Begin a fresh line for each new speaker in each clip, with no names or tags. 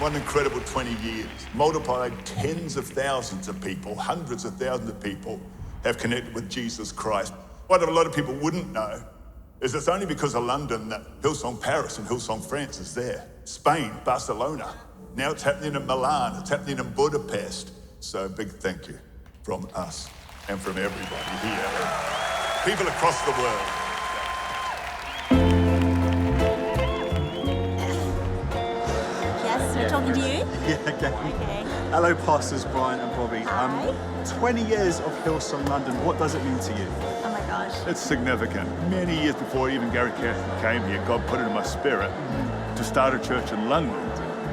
What an incredible 20 years. Multiplied tens of thousands of people, hundreds of thousands of people have connected with Jesus Christ. What a lot of people wouldn't know is it's only because of London that Hillsong Paris and Hillsong France is there. Spain, Barcelona. Now it's happening in Milan, it's happening in Budapest. So a big thank you from us and from everybody here. People across the world.
Yes, we're talking to you?
Yeah, okay.
Okay.
Hello, Pastors Brian and Bobby.
Hi.
20 years of Hillsong London, what does it mean to you?
Oh my gosh.
It's significant. Many years before even Gary Cassidy came here, God put it in my spirit to start a church in London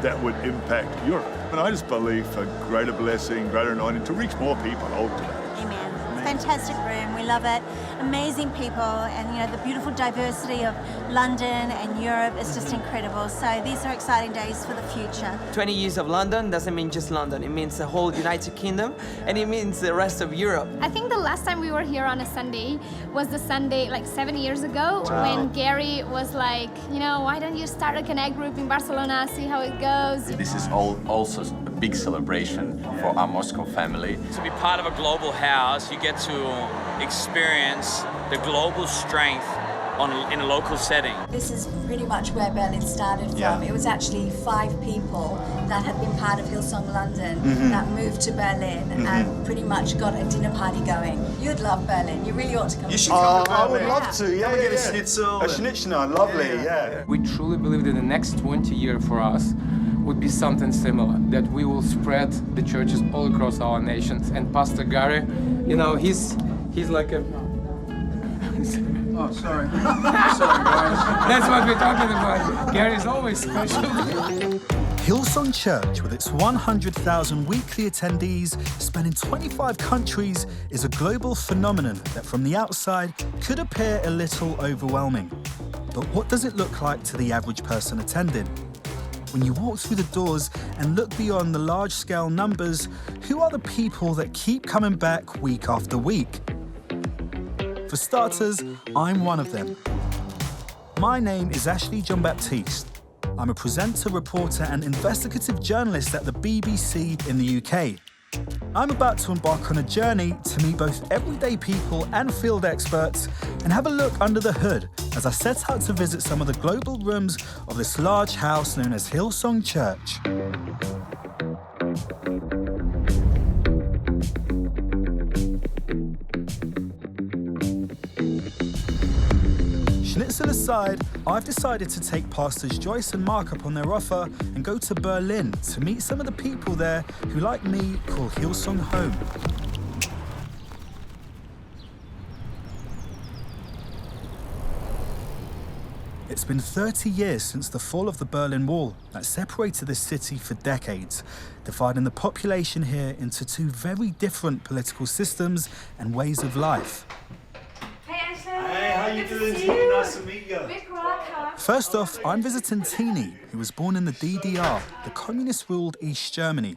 that would impact Europe. And I just believe for greater blessing, greater anointing, to reach more people ultimately.
Amen. Fantastic room. We love it. Amazing people, and you know the beautiful diversity of London and Europe is just incredible. So these are exciting days for the future.
20 years of London doesn't mean just London. It means the whole United Kingdom, and it means the rest of Europe.
I think the last time we were here on a Sunday was the Sunday like 7 years ago when Gary was like, you know, why don't you start a Connect group in Barcelona, see how it goes.
This is also a big celebration for our Moscow family.
To be part of a global house, you get to experience the global strength in a local setting.
This is pretty much where Berlin started from.
Yeah.
It was actually 5 people that had been part of Hillsong London that moved to Berlin and pretty much got a dinner party going. You'd love Berlin. You really ought to come.
You should
come.
come. I would love to, yeah.
Come and get a schnitzel.
A schnitzel, lovely, yeah.
We truly believe that the next 20 years for us would be something similar, that we will spread the churches all across our nations. And Pastor Gary, you know, he's like a...
Oh, sorry. Sorry, guys.
That's what we're talking about. Gary's always special.
Hillsong Church, with its 100,000 weekly attendees spanning 25 countries, is a global phenomenon that from the outside could appear a little overwhelming. But what does it look like to the average person attending? When you walk through the doors and look beyond the large-scale numbers, who are the people that keep coming back week after week? For starters, I'm one of them. My name is Ashley John-Baptiste. I'm a presenter, reporter and investigative journalist at the BBC in the UK. I'm about to embark on a journey to meet both everyday people and field experts and have a look under the hood as I set out to visit some of the global rooms of this large house known as Hillsong Church. Schnitzel aside, I've decided to take Pastors Joyce and Mark up on their offer and go to Berlin to meet some of the people there who, like me, call Hillsong home. It's been 30 years since the fall of the Berlin Wall that separated the city for decades, dividing the population here into 2 very different political systems and ways of life.
Hey, how you doing? Tini? Nice to meet you.
First off, I'm visiting Tini, who was born in the DDR, the communist-ruled East Germany.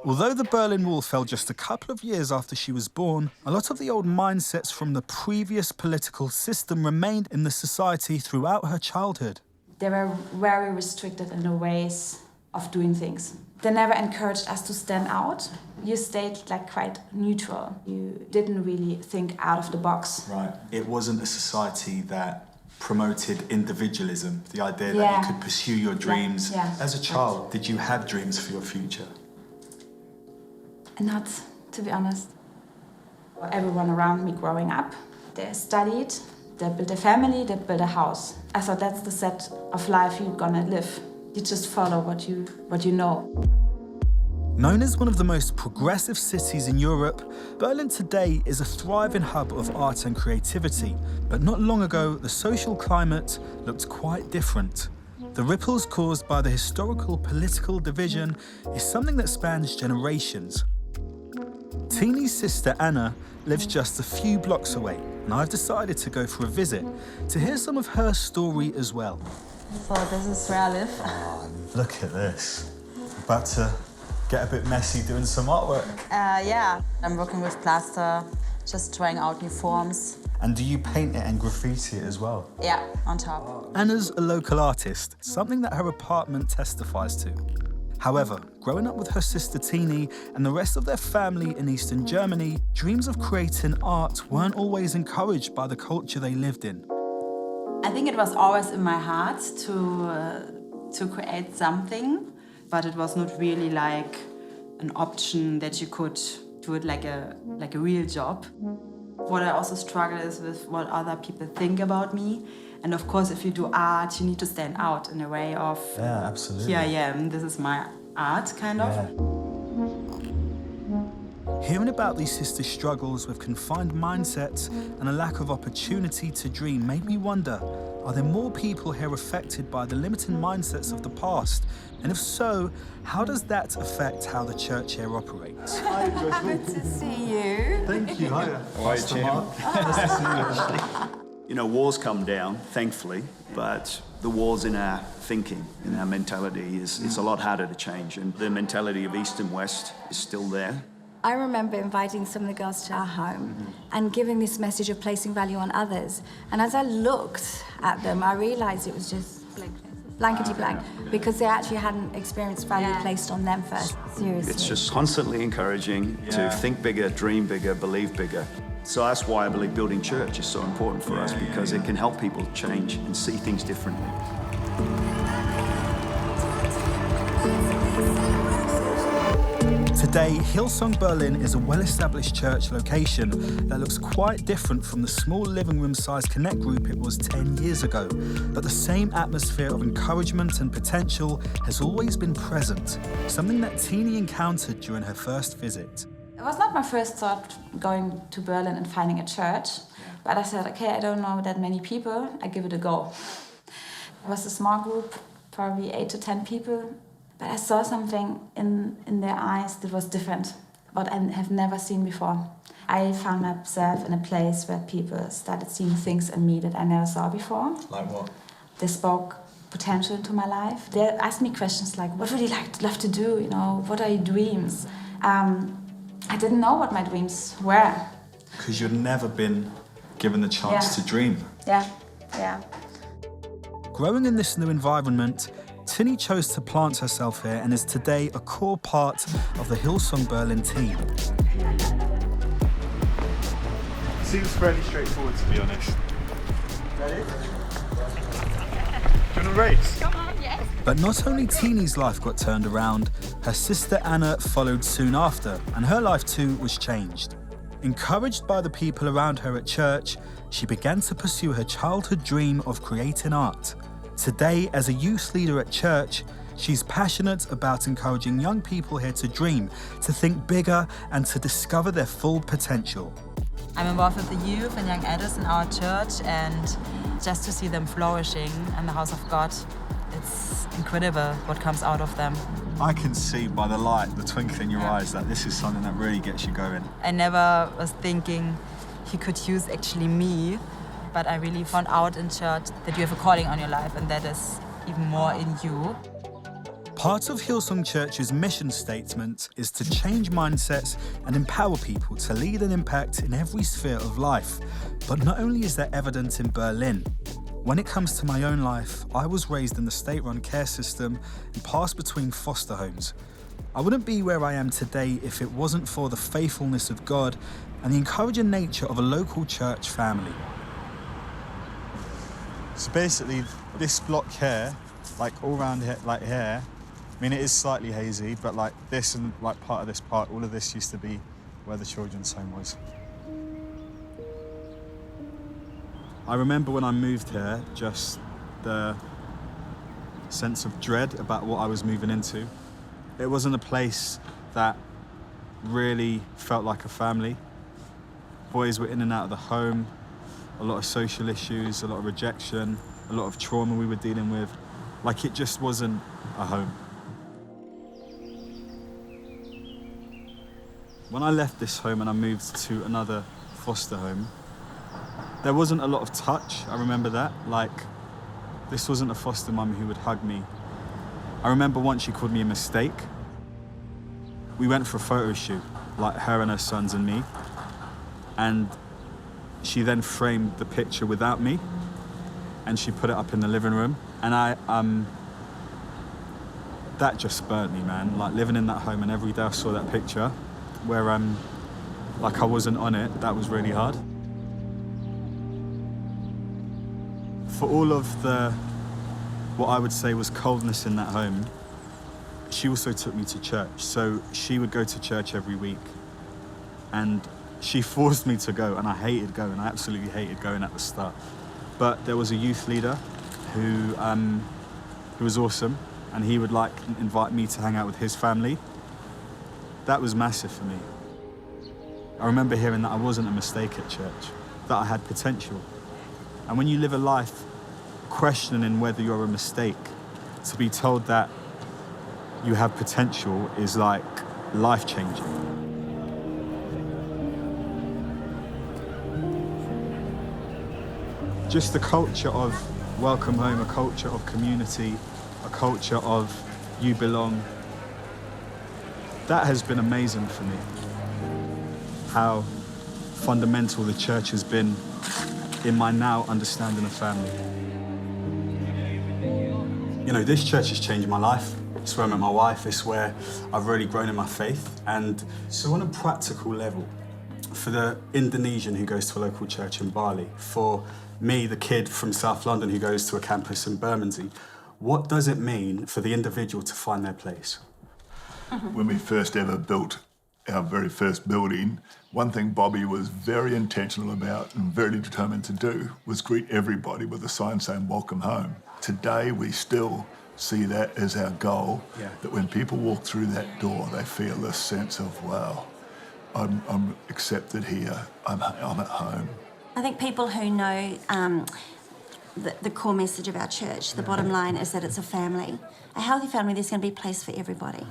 Although the Berlin Wall fell just a couple of years after she was born, a lot of the old mindsets from the previous political system remained in the society throughout her childhood.
They were very restricted in the ways of doing things. They never encouraged us to stand out. You stayed like quite neutral. You didn't really think out of the box.
Right. It wasn't a society that promoted individualism, the idea that you could pursue your dreams.
Yeah.
As a child, did you have dreams for your future?
Not, to be honest. Everyone around me growing up, they studied, they built a family, they built a house. I thought that's the set of life you're gonna live. You just follow what you know.
Known as one of the most progressive cities in Europe, Berlin today is a thriving hub of art and creativity. But not long ago, the social climate looked quite different. The ripples caused by the historical political division is something that spans generations. Tini's sister Anna lives just a few blocks away, and I've decided to go for a visit to hear some of her story as well.
So this is where I live.
Oh, look at this. About to get a bit messy doing some artwork.
Yeah, I'm working with plaster, just trying out new forms.
And do you paint it and graffiti it as well?
Yeah, on top.
Anna's a local artist, something that her apartment testifies to. However, growing up with her sister Tini and the rest of their family in Eastern Germany, dreams of creating art weren't always encouraged by the culture they lived in.
I think it was always in my heart to create something, but it was not really like an option that you could do it like a real job. What I also struggle is with what other people think about me. And of course, if you do art, you need to stand out in a way of,
Yeah, absolutely.
here I am, this is my art, kind of.
Hearing about these sisters' struggles with confined mindsets and a lack of opportunity to dream made me wonder, are there more people here affected by the limiting mindsets of the past? And if so, how does that affect how the church here operates?
Hi, good to see you.
Thank you. Hiya.
Pastor Mark. Nice to see you, Ashley. You know, walls come down, thankfully, but the walls in our thinking, in our mentality, it's a lot harder to change. And the mentality of East and West is still there.
I remember inviting some of the girls to our home and giving this message of placing value on others. And as I looked at them, I realised it was just blankety blank, because they actually hadn't experienced value placed on them first. Seriously.
It's just constantly encouraging to think bigger, dream bigger, believe bigger. So that's why I believe building church is so important for us, because it can help people change and see things differently.
Today, Hillsong Berlin is a well-established church location that looks quite different from the small living room-sized connect group it was 10 years ago. But the same atmosphere of encouragement and potential has always been present, something that Tini encountered during her first visit.
It was not my first thought going to Berlin and finding a church, but I said, okay, I don't know that many people, I give it a go. It was a small group, probably 8 to 10 people, but I saw something in their eyes that was different, what I have never seen before. I found myself in a place where people started seeing things in me that I never saw before.
Like what?
They spoke potential into my life. They asked me questions like, what would you love to do? You know, what are your dreams? I didn't know what my dreams were.
Because you'd never been given the chance to dream.
Yeah.
Growing in this new environment, Tini chose to plant herself here and is today a core part of the Hillsong Berlin team.
Seems fairly straightforward, to be honest. Ready? Do you want to race?
Come on, yes.
But not only Tini's life got turned around, her sister Anna followed soon after, and her life too was changed. Encouraged by the people around her at church, she began to pursue her childhood dream of creating art. Today, as a youth leader at church, she's passionate about encouraging young people here to dream, to think bigger, and to discover their full potential.
I'm involved with the youth and young adults in our church, and just to see them flourishing in the house of God, it's incredible what comes out of them.
I can see by the light, the twinkle in your eyes, that this is something that really gets you going.
I never was thinking he could use actually me, but I really found out in church that you have a calling on your life, and that is even more in you.
Part of Hillsong Church's mission statement is to change mindsets and empower people to lead and impact in every sphere of life. But not only is that evident in Berlin. When it comes to my own life, I was raised in the state-run care system and passed between foster homes. I wouldn't be where I am today if it wasn't for the faithfulness of God and the encouraging nature of a local church family.
So basically, this block here, like all around here, like here, I mean, it is slightly hazy, but like this and like part of this park, all of this used to be where the children's home was. I remember when I moved here, just the sense of dread about what I was moving into. It wasn't a place that really felt like a family. Boys were in and out of the home, a lot of social issues, a lot of rejection, a lot of trauma we were dealing with. Like, it just wasn't a home. When I left this home and I moved to another foster home, there wasn't a lot of touch, I remember that. Like, this wasn't a foster mum who would hug me. I remember once she called me a mistake. We went for a photo shoot, like her and her sons and me. And she then framed the picture without me, and she put it up in the living room. And that just spurred me, man. Like living in that home, and every day I saw that picture where like I wasn't on it, that was really hard. For all of what I would say was coldness in that home, she also took me to church. So she would go to church every week, and she forced me to go, and I hated going. I absolutely hated going at the start. But there was a youth leader who was awesome, and he would like invite me to hang out with his family. That was massive for me. I remember hearing that I wasn't a mistake at church, that I had potential. And when you live a life questioning whether you're a mistake, to be told that you have potential is like life-changing. Just the culture of welcome home, a culture of community, a culture of you belong, that has been amazing for me. How fundamental the church has been in my now understanding of family. You know, this church has changed my life. It's where I met my wife. It's where I've really grown in my faith. And so on a practical level, for the Indonesian who goes to a local church in Bali, for me, the kid from South London who goes to a campus in Bermondsey, what does it mean for the individual to find their place?
When we first ever built our very first building, one thing Bobby was very intentional about and very determined to do was greet everybody with a sign saying, welcome home. Today, we still see that as our goal, that when people walk through that door, they feel this sense of, wow, I'm accepted here, I'm at home.
I think people who know the core message of our church, the bottom line is that it's a family. A healthy family, there's going to be a place for everybody.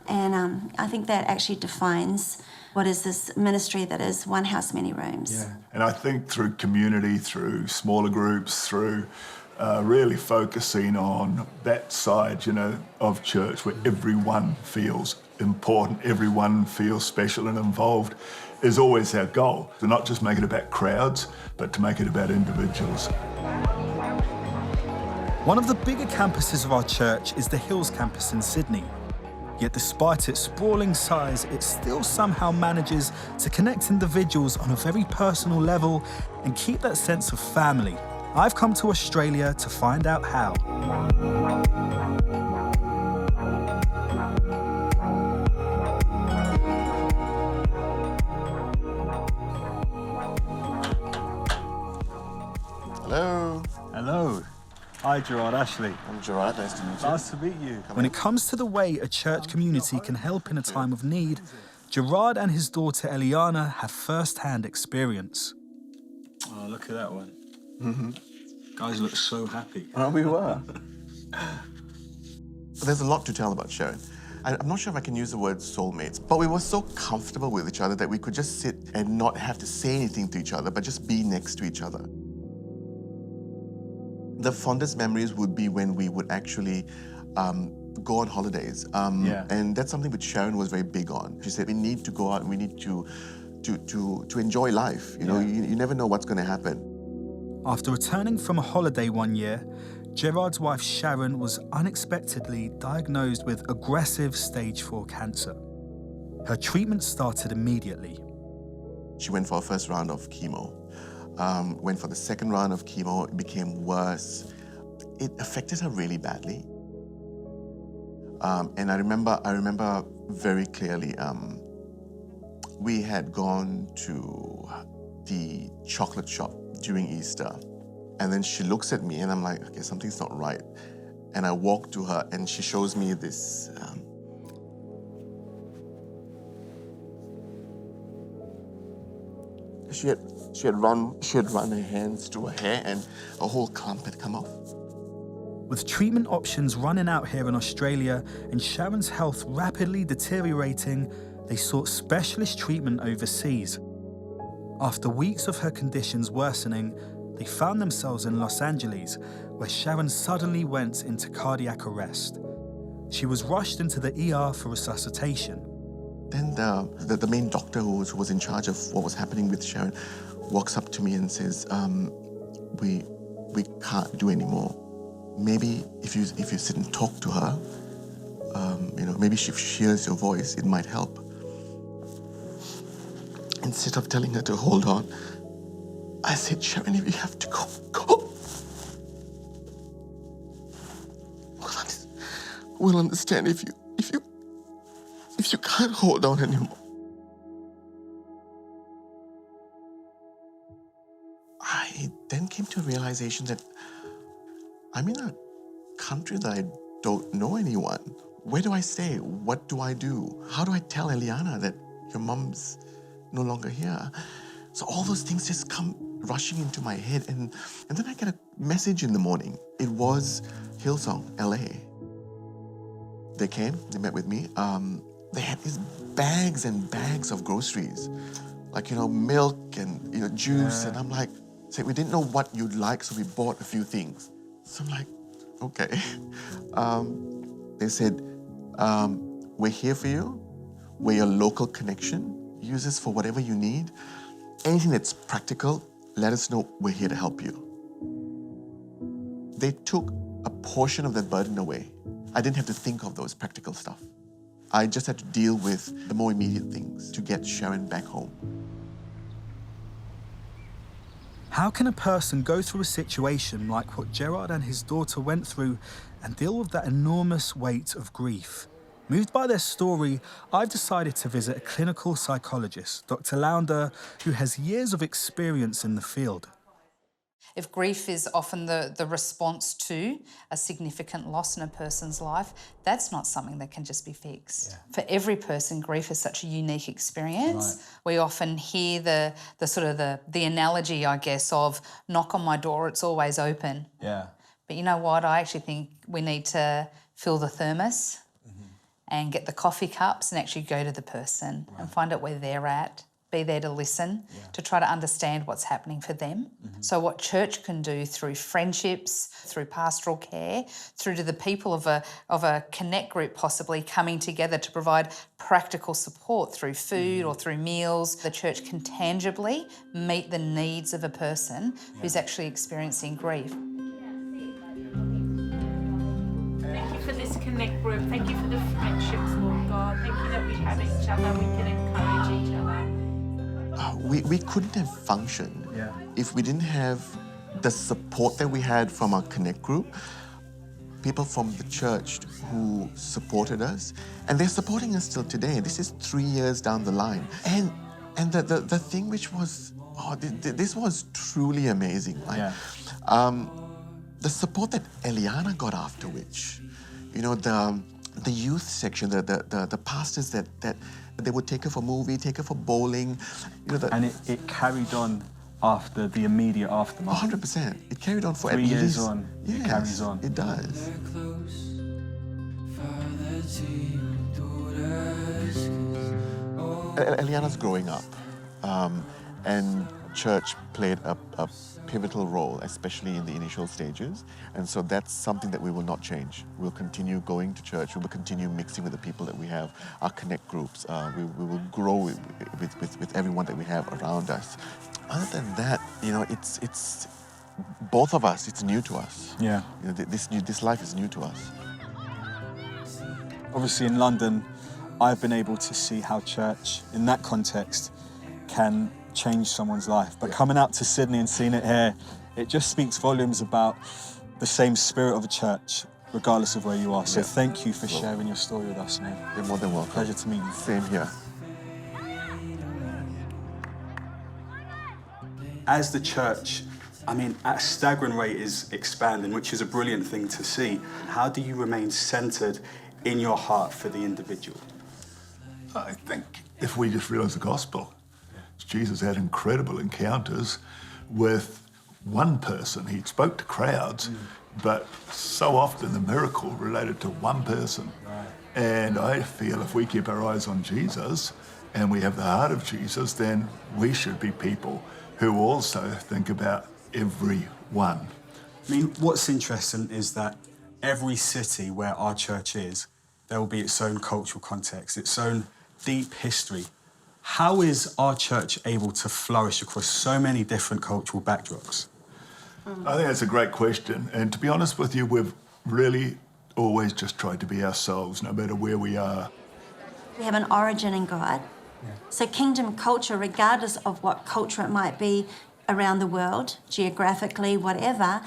And I think that actually defines what is this ministry that is one house, many rooms.
Yeah. And I think through community, through smaller groups, through really focusing on that side, you know, of church where everyone feels important, everyone feels special and involved, is always our goal. To not just make it about crowds, but to make it about individuals.
One of the bigger campuses of our church is the Hills campus in Sydney. Yet despite its sprawling size, it still somehow manages to connect individuals on a very personal level and keep that sense of family. I've come to Australia to find out how.
Hello.
Hello. Hi, Gerard, Ashley.
I'm Gerard, nice to meet you.
Nice to meet you.
When it comes to the way a church community can help in a time of need, Gerard and his daughter Eliana have first-hand experience.
Oh, look at that one. Mm-hmm. Guys look so happy.
Oh, we were. There's a lot to tell about Sharon. I'm not sure if I can use the word soulmates, but we were so comfortable with each other that we could just sit and not have to say anything to each other, but just be next to each other. The fondest memories would be when we would actually go on holidays. And that's something which Sharon was very big on. She said, we need to go out and we need to enjoy life. You know, you never know what's going to happen.
After returning from a holiday one year, Gerard's wife Sharon was unexpectedly diagnosed with aggressive stage 4 cancer. Her treatment started immediately.
She went for her first round of chemo. Went for the second round of chemo, it became worse. It affected her really badly. And I remember very clearly, we had gone to the chocolate shop during Easter. And then she looks at me and I'm like, okay, something's not right. And I walk to her and she shows me this, She had run her hands to her hair and a whole clump had come off.
With treatment options running out here in Australia and Sharon's health rapidly deteriorating, they sought specialist treatment overseas. After weeks of her conditions worsening, they found themselves in Los Angeles, where Sharon suddenly went into cardiac arrest. She was rushed into the ER for resuscitation.
Then the main doctor who was in charge of what was happening with Sharon walks up to me and says, we can't do any more. Maybe if you sit and talk to her, Maybe if she hears your voice, it might help. Instead of telling her to hold on, I said, Sharon, if you have to go, go. We'll understand if you can't hold on anymore. I then came to a realization that I'm in a country that I don't know anyone. Where do I stay? What do I do? How do I tell Eliana that your mom's no longer here? So all those things just come rushing into my head, and then I get a message in the morning. It was Hillsong, LA. They came, they met with me. They had these bags and bags of groceries, like, milk and, juice. And I'm like, we didn't know what you'd like, so we bought a few things. So I'm like, okay. They said, we're here for you. We're your local connection. Use this for whatever you need. Anything that's practical, let us know. We're here to help you. They took a portion of that burden away. I didn't have to think of those practical stuff. I just had to deal with the more immediate things to get Sharon back home.
How can a person go through a situation like what Gerard and his daughter went through and deal with that enormous weight of grief? Moved by their story, I've decided to visit a clinical psychologist, Dr. Launder, who has years of experience in the field.
If grief is often the response to a significant loss in a person's life, that's not something that can just be fixed. Yeah. For every person, grief is such a unique experience. Right. We often hear the analogy, I guess, of knock on my door, it's always open.
Yeah.
But you know what? I actually think we need to fill the thermos and get the coffee cups and actually go to the person and find out where they're at. Be there to listen, to try to understand what's happening for them. So what church can do through friendships, through pastoral care, through to the people of a connect group possibly coming together to provide practical support through food or through meals. The church can tangibly meet the needs of a person who's actually experiencing grief.
Thank you for this connect group. Thank you for the friendships, Lord God. Thank you that we have each other, we can encourage each other.
We couldn't have functioned if we didn't have the support that we had from our Connect group, people from the church who supported us, and they're supporting us still today. This is 3 years down the line. And the thing which was, this was truly amazing. The support that Eliana got after which, the youth section, the pastors that they would take her for movie, take her for bowling.
And it carried on after the immediate aftermath.
100%. It carried on for
3
at least...
years on,
yes,
it carries on.
It does. Eliana's growing up, and church played a pivotal role, especially in the initial stages. And so that's something that we will not change. We'll continue going to church. We will continue mixing with the people that we have, our connect groups. We will grow with everyone that we have around us. Other than that, it's both of us, it's new to us.
Yeah.
This life is new to us.
Obviously in London, I've been able to see how church, in that context, can change someone's life. But coming out to Sydney and seeing it here, it just speaks volumes about the same spirit of a church, regardless of where you are. So thank you for sharing your story with us, man.
You're more than welcome.
Pleasure to meet you.
Same here.
As the church, at a staggering rate is expanding, which is a brilliant thing to see. How do you remain centered in your heart for the individual?
I think if we just realize the gospel, Jesus had incredible encounters with one person. He spoke to crowds, but so often the miracle related to one person. Right. And I feel if we keep our eyes on Jesus and we have the heart of Jesus, then we should be people who also think about everyone.
What's interesting is that every city where our church is, there will be its own cultural context, its own deep history. How is our church able to flourish across so many different cultural backdrops?
I think that's a great question. And to be honest with you, we've really always just tried to be ourselves, no matter where we are.
We have an origin in God. So kingdom culture, regardless of what culture it might be around the world, geographically, whatever,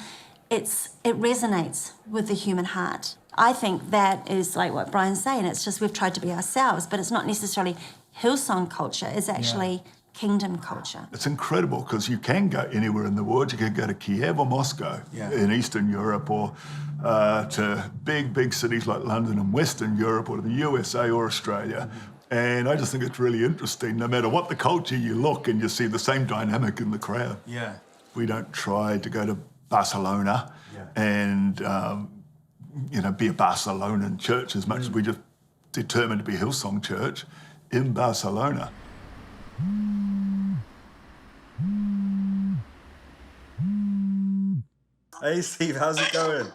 it resonates with the human heart. I think that is like what Brian's saying. It's just we've tried to be ourselves, but it's not necessarily Hillsong culture. It's actually kingdom culture.
It's incredible because you can go anywhere in the world. You can go to Kiev or Moscow in Eastern Europe, or to big cities like London and Western Europe, or to the USA or Australia. And I just think it's really interesting. No matter what the culture, you look and you see the same dynamic in the crowd.
Yeah.
We don't try to go to Barcelona and be a Barcelonan church as much as we just determined to be Hillsong Church in Barcelona.
Hey Steve, how's it going?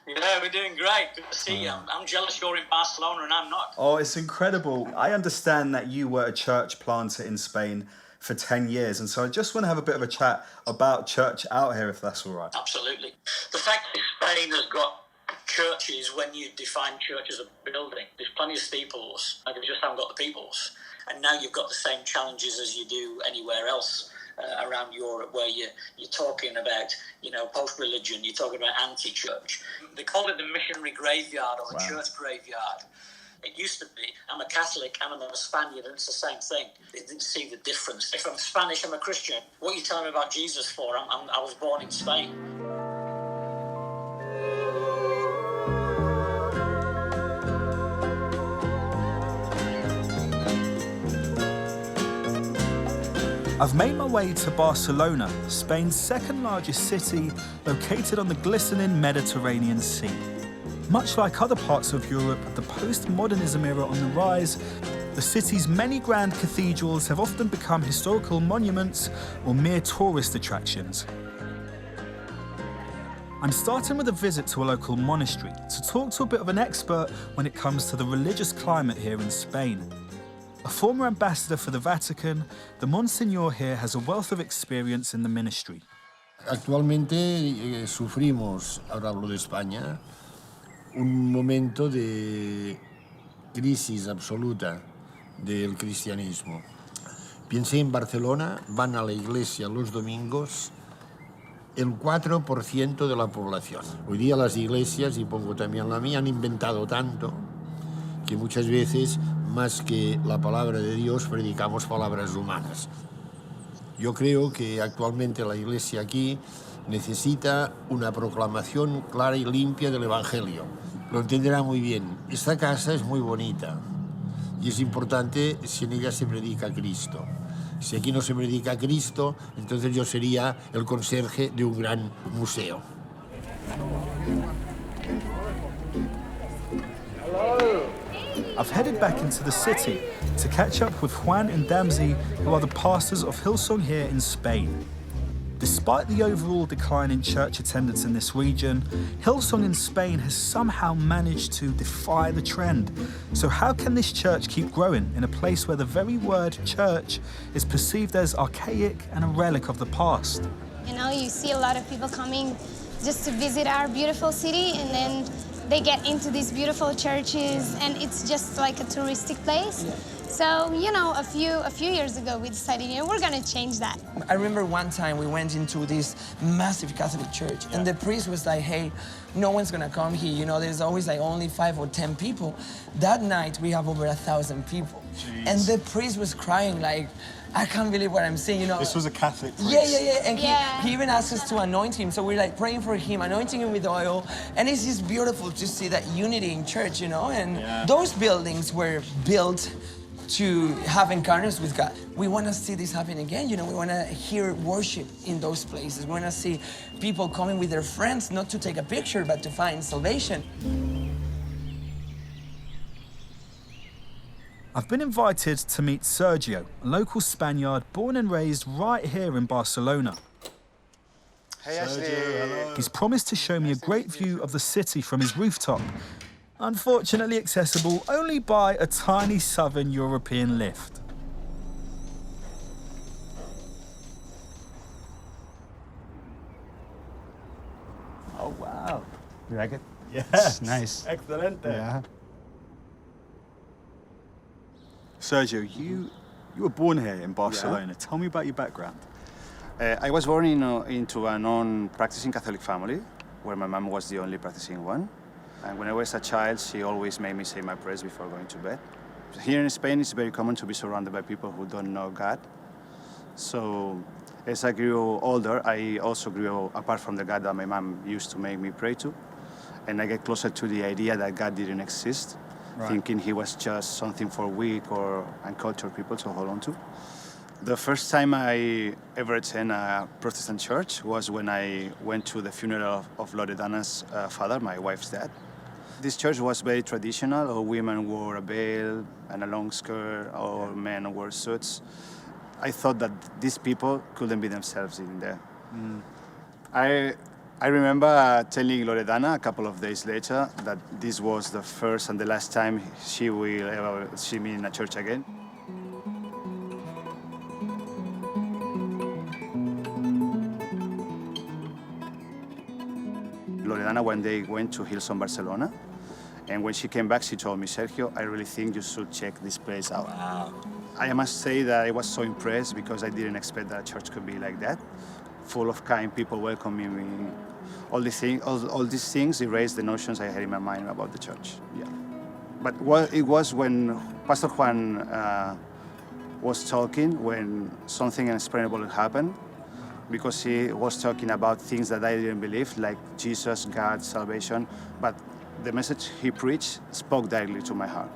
Yeah, we're doing great. Good to see you. I'm jealous you're in Barcelona and I'm not.
Oh, it's incredible. I understand that you were a church planter in Spain for 10 years, and so I just want to have a bit of a chat about church out here, if that's all right.
Absolutely. The fact that Spain has got churches, when you define church as a building, there's plenty of steeples, and they just haven't got the peoples. And now you've got the same challenges as you do anywhere else around Europe, where you're talking about, post-religion, you're talking about anti-church. They call it the missionary graveyard or the church graveyard. It used to be, I'm a Catholic and I'm a Spaniard, and it's the same thing. They didn't see the difference. If I'm Spanish, I'm a Christian. What are you telling me about Jesus for? I was born in Spain.
I've made my way to Barcelona, Spain's second largest city, located on the glistening Mediterranean Sea. Much like other parts of Europe, the postmodernism era on the rise, the city's many grand cathedrals have often become historical monuments or mere tourist attractions. I'm starting with a visit to a local monastery to talk to a bit of an expert when it comes to the religious climate here in Spain. A former ambassador for the Vatican, the Monsignor here has a wealth of experience in the ministry.
Actualmente sufrimos, ahora hablo de España, un momento de crisis absoluta del cristianismo. Piense en Barcelona, van a la iglesia los domingos el 4% de la población. Hoy día las iglesias, y pongo también la mía, han inventado tanto que muchas veces, más que la palabra de Dios, predicamos palabras humanas. Yo creo que actualmente la iglesia aquí necesita una proclamación clara y limpia del Evangelio. Lo entenderá muy bien. Esta casa es muy bonita y es importante si en ella se predica a Cristo. Si aquí no se predica a Cristo, entonces yo sería el conserje de un gran museo.
I've headed back into the city to catch up with Juan and Damsi, who are the pastors of Hillsong here in Spain. Despite the overall decline in church attendance in this region, Hillsong in Spain has somehow managed to defy the trend. So how can this church keep growing in a place where the very word church is perceived as archaic and a relic of the past?
You see a lot of people coming just to visit our beautiful city, and then they get into these beautiful churches, and it's just like a touristic place. So, a few years ago, we decided, we're gonna change that.
I remember one time we went into this massive Catholic church, and the priest was like, hey, no one's gonna come here. There's always like only 5 or 10 people. That night, we have over 1,000 people. Jeez. And the priest was crying like, I can't believe what I'm seeing,
This was a Catholic priest.
Yeah. And he even asked us to anoint him. So we're like praying for him, anointing him with oil. And it's just beautiful to see that unity in church, And those buildings were built to have encounters with God. We want to see this happen again, We want to hear worship in those places. We want to see people coming with their friends, not to take a picture, but to find salvation.
I've been invited to meet Sergio, a local Spaniard born and raised right here in Barcelona.
Hey, Ashley. Hello.
He's promised to show me a great view of the city from his rooftop, unfortunately accessible only by a tiny southern European lift.
Oh, wow. You like it? Yes.
Nice.
Excelente.
Yeah.
Sergio, you were born here in Barcelona.
Yeah.
Tell me about your background.
I was born into a non-practicing Catholic family, where my mom was the only practicing one. And when I was a child, she always made me say my prayers before going to bed. Here in Spain, it's very common to be surrounded by people who don't know God. So as I grew older, I also grew apart from the God that my mom used to make me pray to. And I get closer to the idea that God didn't exist, thinking he was just something for weak or uncultured people to hold on to. The first time I ever attended a Protestant church was when I went to the funeral of Loredana's father, my wife's dad. This church was very traditional. All women wore a veil and a long skirt, all men wore suits. I thought that these people couldn't be themselves in there. I remember telling Loredana a couple of days later that this was the first and the last time she will ever see me in a church again. Loredana one day went to Hillsong Barcelona, and when she came back, she told me, Sergio, I really think you should check this place out. Wow. I must say that I was so impressed because I didn't expect that a church could be like that, full of kind people welcoming me. All these things erased the notions I had in my mind about the church. Yeah. But it was when Pastor Juan was talking, when something unexplainable happened, because he was talking about things that I didn't believe, like Jesus, God, salvation. But the message he preached spoke directly to my heart.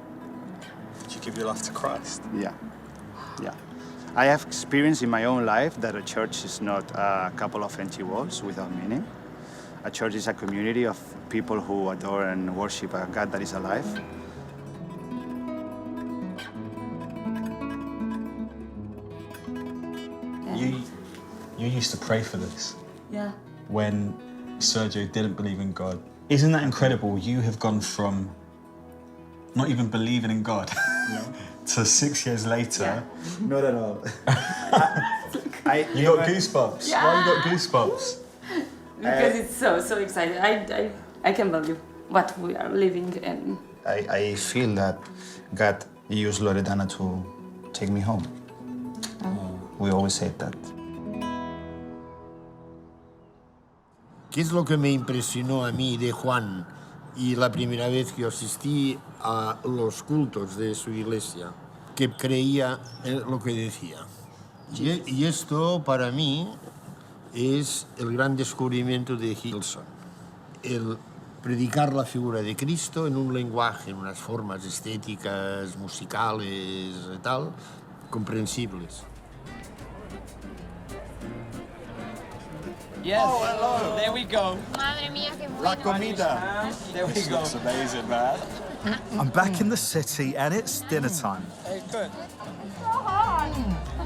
Did you give your life to Christ?
Yeah. I have experienced in my own life that a church is not a couple of empty walls without meaning. A church is a community of people who adore and worship a God that is alive.
You used to pray for this.
Yeah.
When Sergio didn't believe in God. Isn't that incredible? You have gone from not even believing in God to 6 years later.
Yeah. Not at all.
You got goosebumps.
Yeah.
Why you got goosebumps?
Because it's so exciting. I can't believe what we are living in.
I feel that God used Loredana to take me home. We always say that.
¿Qué es lo que me impresionó a mí de Juan y la primera vez que asistí a los cultos de su iglesia? Que creía en lo que decía. Y esto para mí es el gran descubrimiento de Hillsong. El predicar la figura de Cristo en un lenguaje, en unas formas estéticas, musicales y tal, comprensibles.
Yes. Oh, hello. There we go.
Madre mía, qué bueno.
La comida.
There we
This
go.
looks amazing, man.
I'm back in the city and it's dinner time.
Hey, good.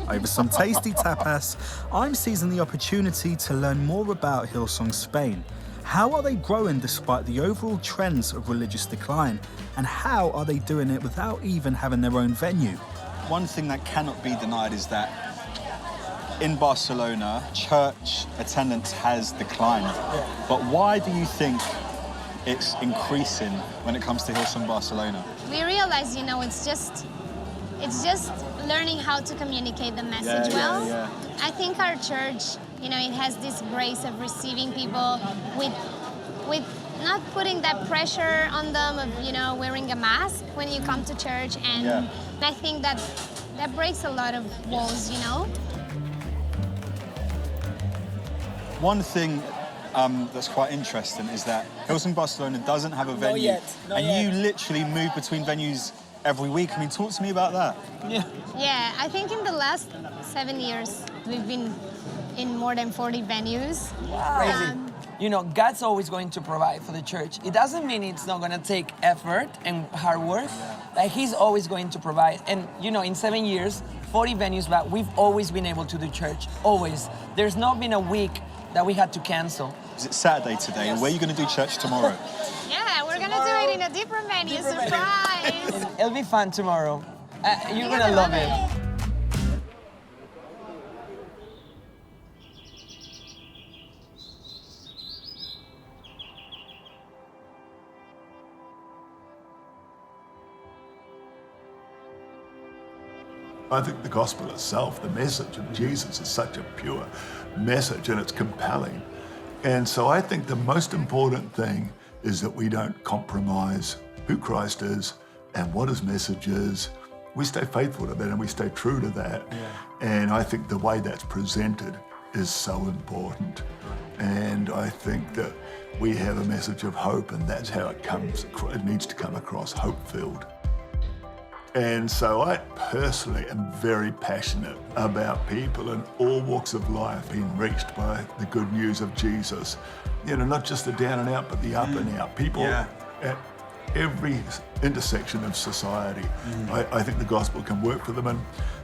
Over some tasty tapas, I'm seizing the opportunity to learn more about Hillsong Spain. How are they growing despite the overall trends of religious decline? And how are they doing it without even having their own venue?
One thing that cannot be denied is that in Barcelona, church attendance has declined.
Yeah.
But why do you think it's increasing when it comes to Hillsong Barcelona?
We realize, it's just learning how to communicate the message well.
Yeah.
I think our church, it has this grace of receiving people with not putting that pressure on them of, wearing a mask when you come to church. And I think that breaks a lot of walls,
One thing that's quite interesting is that Hillsong Barcelona doesn't have a venue.
Not yet.
You literally move between venues every week. I mean, talk to me about that.
Yeah, I think in the last 7 years, we've been in more than 40 venues.
Wow. Crazy. God's always going to provide for the church. It doesn't mean it's not going to take effort and hard work. Like, he's always going to provide. And, in 7 years, 40 venues, but we've always been able to do church. Always. There's not been a week that we had to cancel.
Is it Saturday today?
Yes.
Where are you going to do church tomorrow?
Yeah, we're going to do it in a different venue. Surprise!
It'll be fun tomorrow. You're going to love it.
I think the gospel itself, the message of Jesus, is such a pure message and it's compelling. And so I think the most important thing is that we don't compromise who Christ is and what his message is. We stay faithful to that and we stay true to that. Yeah. And I think the way that's presented is so important. And I think that we have a message of hope, and that's how it comes. It needs to come across hope-filled. And so I personally am very passionate about people in all walks of life being reached by the good news of Jesus. You know, not just the down and out, but the up and out. People at every intersection of society. I think the gospel can work for them. And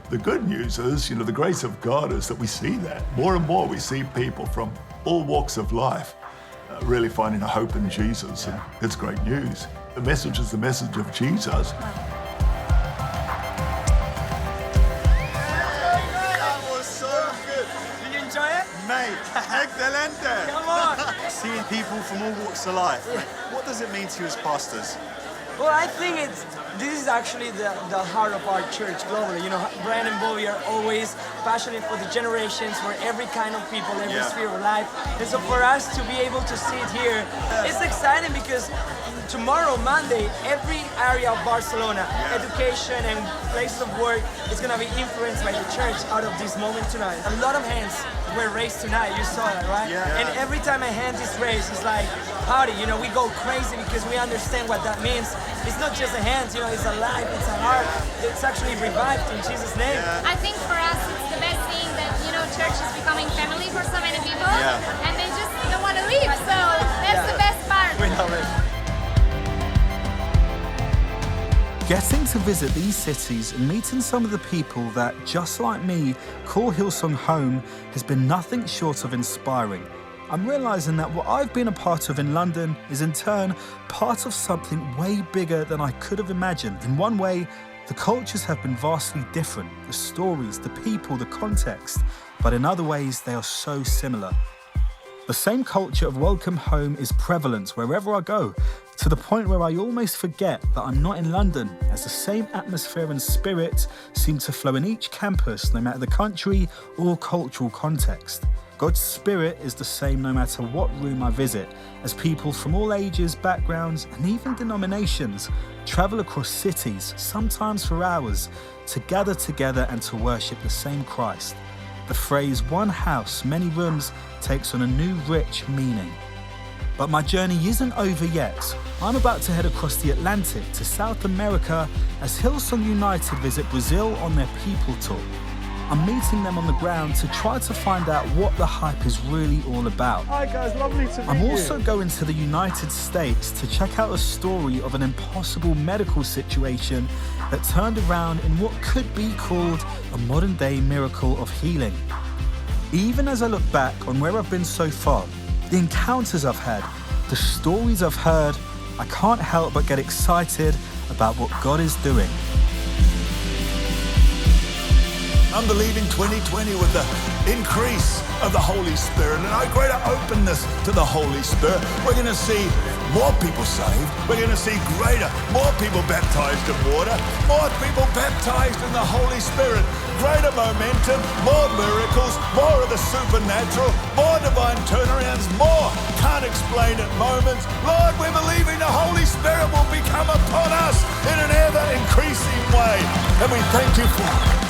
the good news is, you know, the grace of God is that we see that. More and more we see people from all walks of life really finding a hope in Jesus. And it's great news. The message is the message of Jesus.
Mate, excelente!
Come on!
Seeing people from all walks of life. What does it mean to you as pastors?
Well, I think this is actually the heart of our church globally. You know, Brian and Bobby are always passionate for the generations, for every kind of people, every sphere of life. And so for us to be able to see it here, it's exciting because tomorrow, Monday, every area of Barcelona, education and places of work is going to be influenced by the church out of this moment tonight. A lot of hands were raised tonight, you saw that, right? And every time a hand is raised, it's like, howdy, you know, we go crazy because we understand what that means. It's not just a hand, you know, it's a life, it's a heart. It's actually revived in Jesus' name.
I think for us, it's the best thing that, you know, church is becoming family for so many people. And they just don't want to leave, so that's the best part.
We love it.
Getting to visit these cities and meeting some of the people that, just like me, call Hillsong home has been nothing short of inspiring. I'm realising that what I've been a part of in London is in turn part of something way bigger than I could have imagined. In one way, the cultures have been vastly different, the stories, the people, the context, but in other ways they are so similar. The same culture of welcome home is prevalent wherever I go, to the point where I almost forget that I'm not in London, as the same atmosphere and spirit seem to flow in each campus, no matter the country or cultural context. God's spirit is the same no matter what room I visit, as people from all ages, backgrounds, and even denominations travel across cities, sometimes for hours, to gather together and to worship the same Christ. The phrase "one house, many rooms" takes on a new, rich meaning. But my journey isn't over yet. I'm about to head across the Atlantic to South America as Hillsong United visit Brazil on their People Tour. I'm meeting them on the ground to try to find out what the hype is really all about.
Hi guys, lovely to meet you.
I'm also going to the United States to check out a story of an impossible medical situation that turned around in what could be called a modern-day miracle of healing. Even as I look back on where I've been so far, the encounters I've had, the stories I've heard, I can't help but get excited about what God is doing.
I'm believing 2020 with the increase of the Holy Spirit and a greater openness to the Holy Spirit. We're going to see more people saved. We're going to see more people baptized in water, more people baptized in the Holy Spirit, greater momentum, more miracles, more of the supernatural, more divine turnarounds, more can't explain it moments. Lord, we're believing the Holy Spirit will become upon us in an ever increasing way. And we thank you for it.